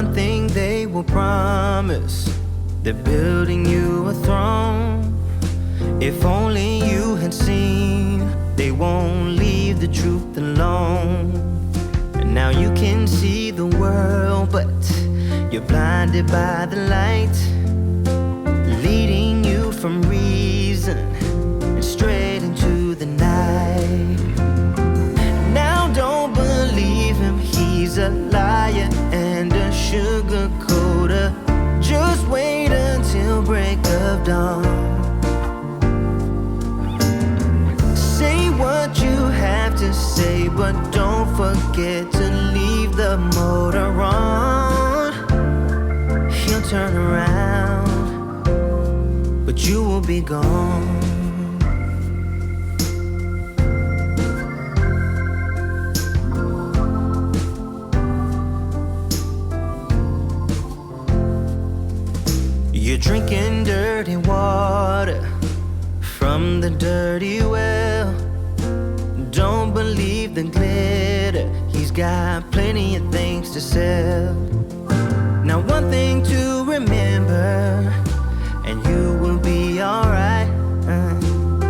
one thing they will promise, they're building you a throne. If only you had seen, they won't leave the truth alone. And now you can see the world, but you're blinded by the light, leading you from reason and straight into the night. Now don't believe him, he's a liar and a sugar coater. Just wait until break of dawn. Say what you have to say, but don't forget to leave the motor on. He'll turn around, but you will be gone. You're drinking dirty water from the dirty well. Don't believe the glitter, he's got plenty of things to sell. Now one thing to remember, and you will be alright.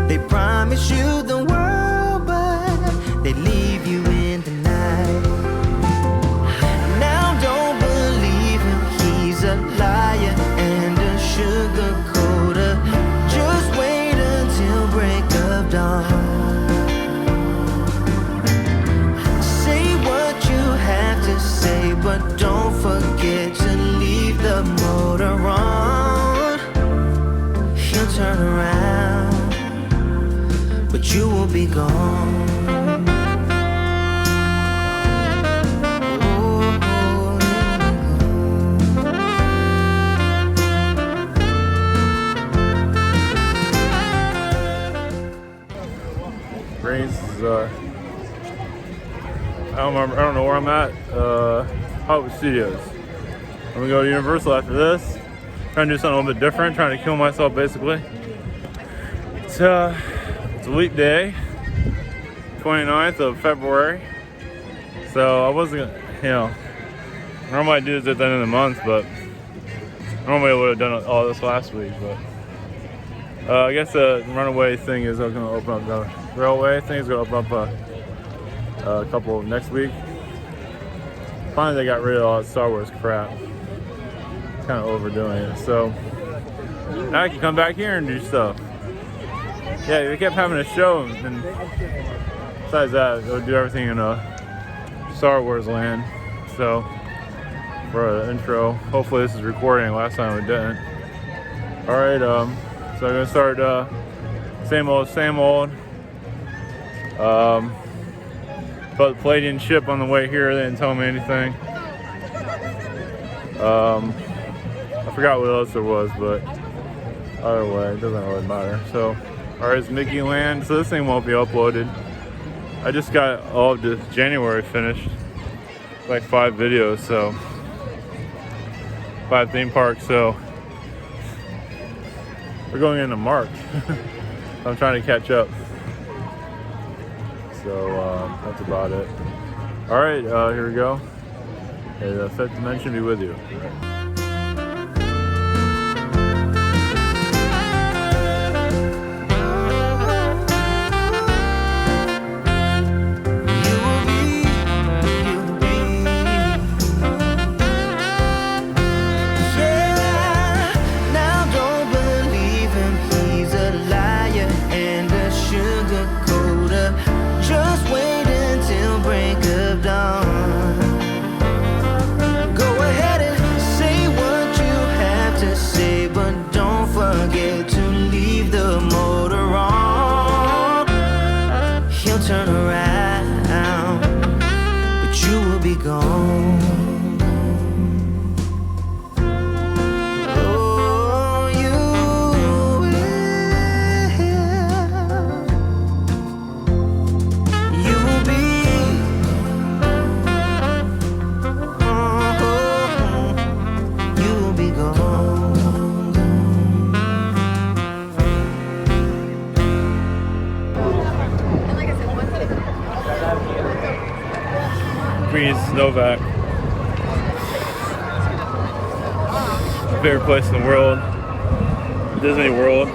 They promise you the world, but they leave you in the night. Now don't believe him, he's a liar and a sugar coater. Just wait until break of dawn. Say what you have to say, but don't forget to leave the motor on. He'll turn around, but you will be gone. Rains is, I don't know where I'm at. Hollywood Studios. I'm gonna go to Universal after this. Trying to do something a little bit different. Trying to kill myself, basically. It's a weekday, 29th of February. So I wasn't gonna, normally I do this at the end of the month, but normally I would have done all this last week. But I guess the runaway thing is going to open up. The railway thing is going to open up a couple of next week. Finally, they got rid of all that Star Wars crap. Kind of overdoing it. So now I can come back here and do stuff. Yeah, they kept having a show, and besides that, they'll do everything in Star Wars land. So for an intro, hopefully this is recording. Last time we didn't. All right. So I'm gonna start same old. But the Palladian ship on the way here, they didn't tell me anything. I forgot what else there was, but either way, it doesn't really matter. So, alright, it's Mickey Land. So this thing won't be uploaded. I just got all of this January finished, like 5 videos, so 5 theme parks. So we're going into March. I'm trying to catch up. So that's about it. All right, here we go. May the fifth dimension be with you. Turn around, but you will be gone. Oh, you will. You will be. Oh, you will be gone. Green Novak. My favorite place in the world, Disney World.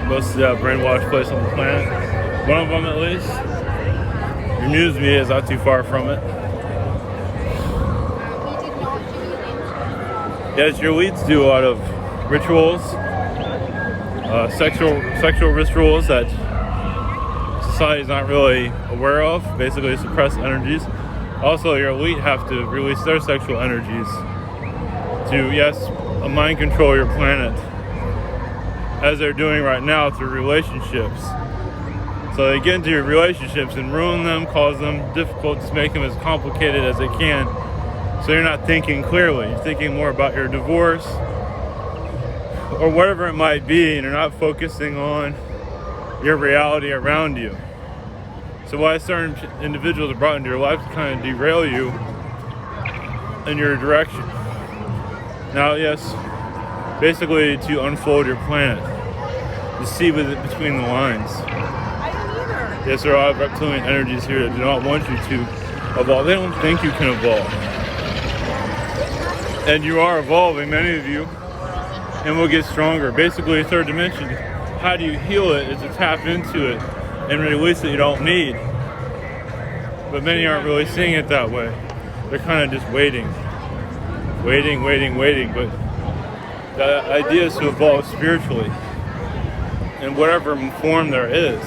Most brainwashed place on the planet. One of them at least. Your news media is not too far from it. Yes, your elites do a lot of rituals, sexual rituals that society is not really aware of. Basically, suppress energies. Also, your elite have to release their sexual energies to, yes, mind control your planet, as they're doing right now through relationships. So they get into your relationships and ruin them, cause them difficult, just make them as complicated as they can. So you're not thinking clearly. You're thinking more about your divorce or whatever it might be, and you're not focusing on your reality around you. So why certain individuals are brought into your life to kind of derail you in your direction. Now, yes, basically to unfold your planet, to see between the lines. Yes, there are a lot of reptilian energies here that do not want you to evolve. They don't think you can evolve. And you are evolving, many of you, and will get stronger. Basically, third dimension, how do you heal it is to tap into it and release what you don't need. But many aren't really seeing it that way. They're kind of just waiting. But the idea is to evolve spiritually in whatever form there is.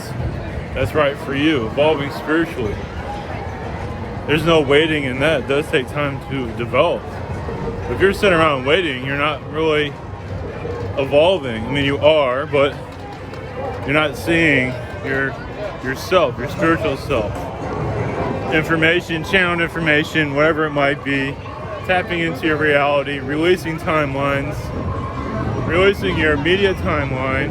That's right for you, evolving spiritually. There's no waiting in that. It does take time to develop. If you're sitting around waiting, you're not really evolving. I mean, you are, but you're not seeing yourself, your spiritual self. Information, channeled information, whatever it might be, tapping into your reality, releasing timelines, releasing your immediate timeline,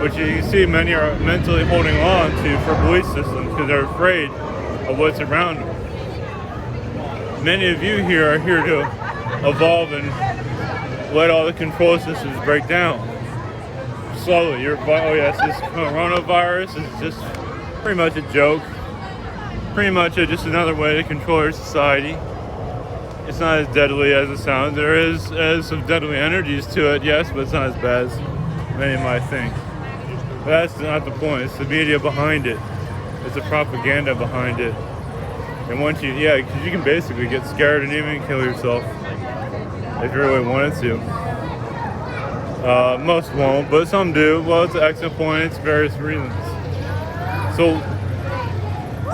which you can see many are mentally holding on to for belief systems because they're afraid of what's around them. Many of you here are here to evolve and let all the control systems break down. Slowly, this coronavirus is just pretty much a joke. Pretty much just another way to control your society. It's not as deadly as it sounds. There is some deadly energies to it, yes, but it's not as bad as many might think. But that's not the point. It's the media behind it. It's the propaganda behind it. And once because you can basically get scared and even kill yourself if you really wanted to. Most won't, but some do. Well, it's an excellent point. It's various reasons. So,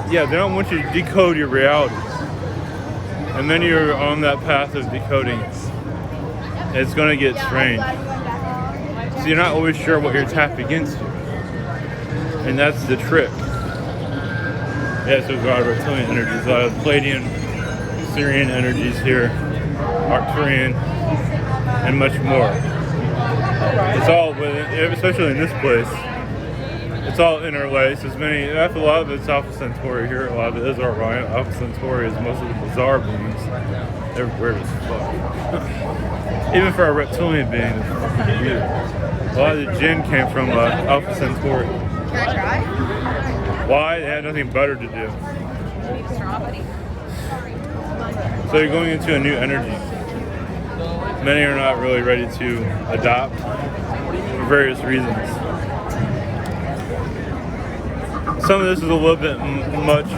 they don't want you to decode your reality. And many are on that path of decoding it. It's going to get strange. So you're not always sure what you're tapping into. And that's the trick. Yes, there's a lot of reptilian energies, a lot of Palladian, Syrian energies here, Arcturian, and much more. It's all, especially in this place, it's all interlaced. There's a lot of it's Alpha Centauri here, a lot of it is Orion. Alpha Centauri is most of the bizarre beings. They're weird as fuck. Even for a reptilian being, it's fucking weird. A lot of the jinn came from Alpha Centauri. Can I try? Why? They had nothing better to do. So you're going into a new energy. Many are not really ready to adopt for various reasons. Some of this is a little bit much,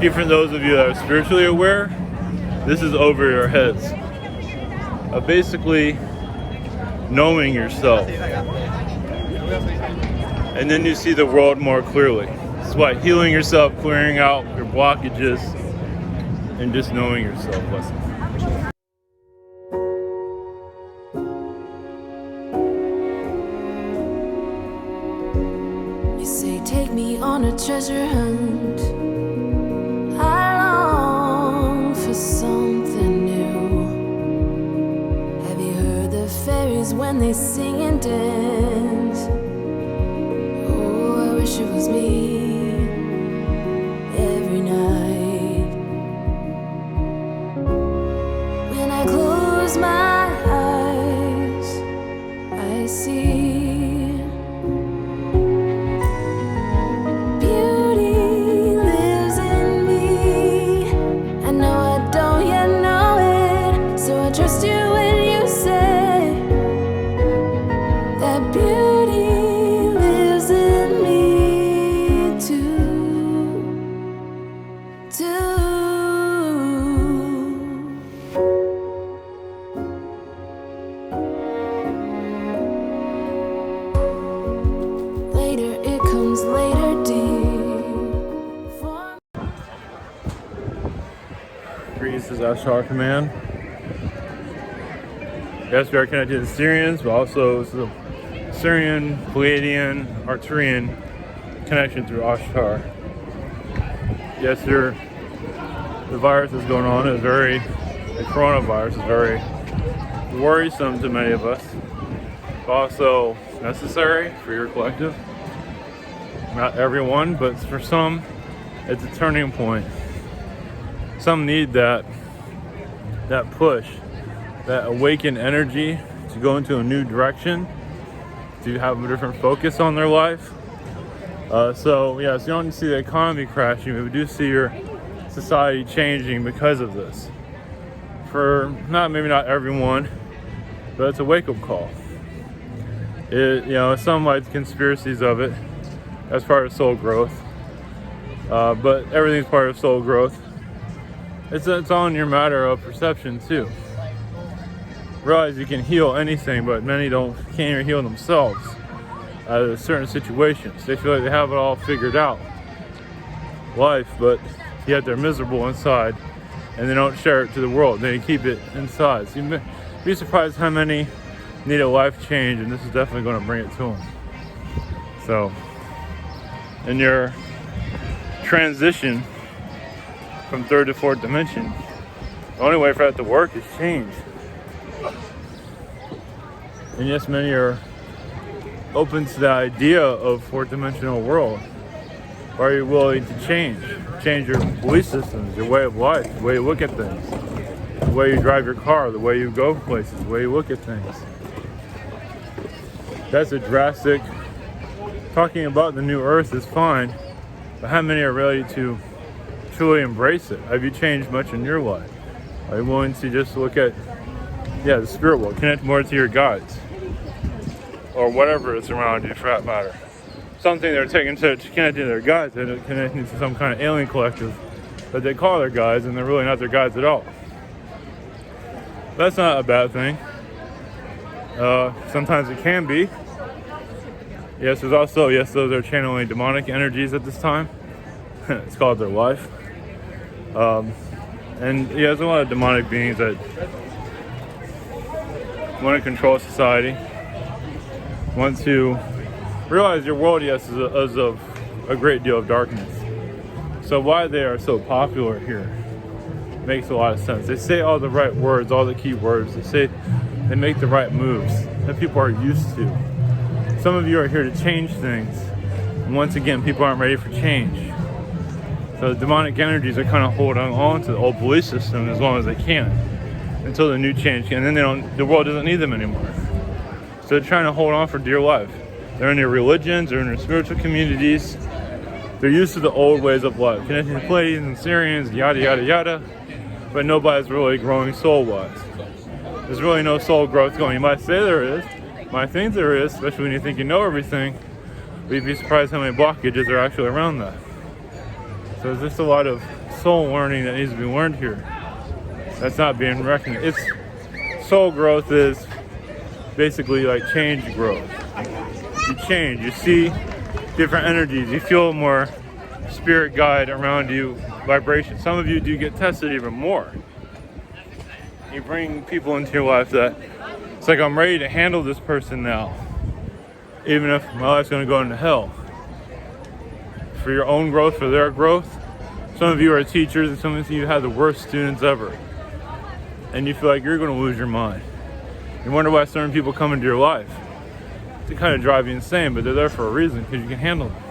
even for those of you that are spiritually aware, this is over your heads. Basically, knowing yourself. And then you see the world more clearly. It's why healing yourself, clearing out your blockages, and just knowing yourself. You say take me on a treasure hunt. I long for something new. Have you heard the fairies when they sing and dance? Oh, I wish it was me every night. When I close my eyes, I see trust you. is Ashtar Command. Yes, we are connected to the Syrians, but also it's the Syrian, Pleiadian, Arcturian connection through Ashtar. Yes, the virus that's going on is the coronavirus is very worrisome to many of us, but also necessary for your collective. Not everyone, but for some, it's a turning point. Some need that push, that awakened energy to go into a new direction, to have a different focus on their life. So you don't see the economy crashing, but we do see your society changing because of this. For maybe not everyone, but it's a wake-up call. Some like conspiracies of it as part of soul growth, but everything's part of soul growth. It's all in your matter of perception too. Realize you can heal anything, but many can't even heal themselves out of certain situations. They feel like they have it all figured out, life, but yet they're miserable inside, and they don't share it to the world. They keep it inside. So you'd be surprised how many need a life change, and this is definitely going to bring it to them. So, in your transition from third to fourth dimension, the only way for that to work is change. And yes, many are open to the idea of fourth dimensional world. Are you willing to change your belief systems, your way of life, the way you look at things, the way you drive your car, the way you go places, the way you look at things? That's a drastic. Talking about the new earth is fine, but how many are ready to truly embrace it? Have you changed much in your life? Are you willing to just look at the spirit world, connect more to your guides, or whatever is around you for that matter? Something they're taking to connecting to their guides, they're connecting to some kind of alien collective that they call their guides, and they're really not their guides at all. That's not a bad thing. Sometimes it can be. Yes, those are channeling demonic energies at this time. It's called their life. And there's a lot of demonic beings that want to control society, want to realize your world, is of a great deal of darkness. So why they are so popular here makes a lot of sense. They say all the right words, all the key words. They make the right moves that people are used to. Some of you are here to change things. And once again, people aren't ready for change. So the demonic energies are kind of holding on to the old belief system as long as they can until the new change can. And then the world doesn't need them anymore. So they're trying to hold on for dear life. They're in their religions, they're in their spiritual communities. They're used to the old ways of life, connecting to Pleiadians and Syrians, yada, yada, yada. But nobody's really growing soul-wise. There's really no soul growth going. You might say there is. Might think there is, especially when you think you know everything. But you'd be surprised how many blockages are actually around that. So there's just a lot of soul learning that needs to be learned here. That's not being recognized. Soul growth is basically like change growth. You change, you see different energies, you feel more spirit guide around you, vibration. Some of you do get tested even more. You bring people into your life that it's like, I'm ready to handle this person now, even if my life's going to go into hell. For your own growth, for their growth. Some of you are teachers, and some of you have the worst students ever, and you feel like you're going to lose your mind. You wonder why certain people come into your life. They kind of drive you insane, but they're there for a reason, because you can handle them.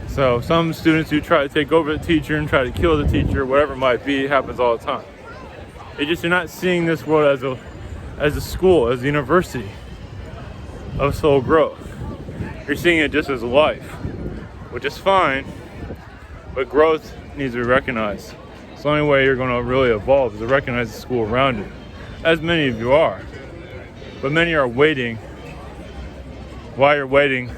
So some students who try to take over the teacher and try to kill the teacher, whatever it might be, happens all the time. You're not seeing this world as a school, as a university of soul growth. You're seeing it just as life, which is fine, but growth needs to be recognized. It's the only way you're going to really evolve is to recognize the school around you, as many of you are. But many are waiting. While you're waiting,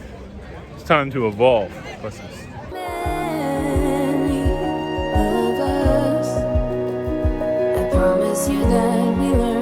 it's time to evolve. Blessings. Many of us, I promise you that we learn.